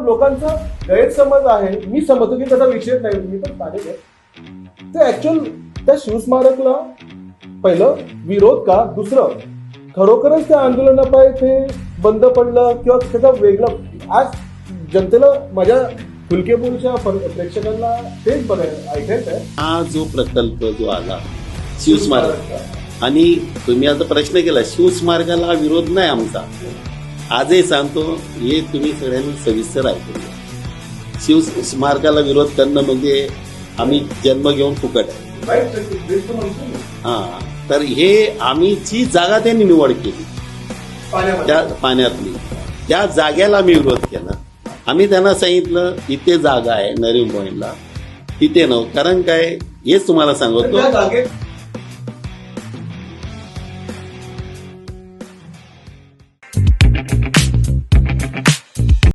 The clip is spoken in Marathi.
लोकांचा गैरसमज आहे, मी समजतो की त्याचा विषय नाही, मी पण पाहिजे ते ऍक्च्युअल त्या शिवस्मारकला पहिलं विरोध का, दुसरं खरोखरच त्या आंदोलनापायी ते बंद पडलं किंवा त्याचा वेगळं, आज जनतेला माझ्या फुलकेपूरच्या प्रेक्षकांना तेच बघायला ऐकायचं आहे. हा जो प्रकल्प जो आला शिवस्मारक, आणि तुम्ही आता प्रश्न केला, शिवस्मारकाला विरोध नाही आमचा. आजही सांगतो, हे तुम्ही सगळ्यांनी सविस्तर ऐकून घ्या. शिवस्मारकाला विरोध करणं म्हणजे आम्ही जन्म घेऊन फुकट आहे. हा, तर हे आम्ही जी जागा त्यांनी निवड केली त्या पाण्यातली, त्या जागेला आम्ही विरोध केला. आम्ही त्यांना सांगितलं इथे जागा आहे नरीन पॉईंटला, तिथे नव्हतं. कारण काय, हेच तुम्हाला सांगतो,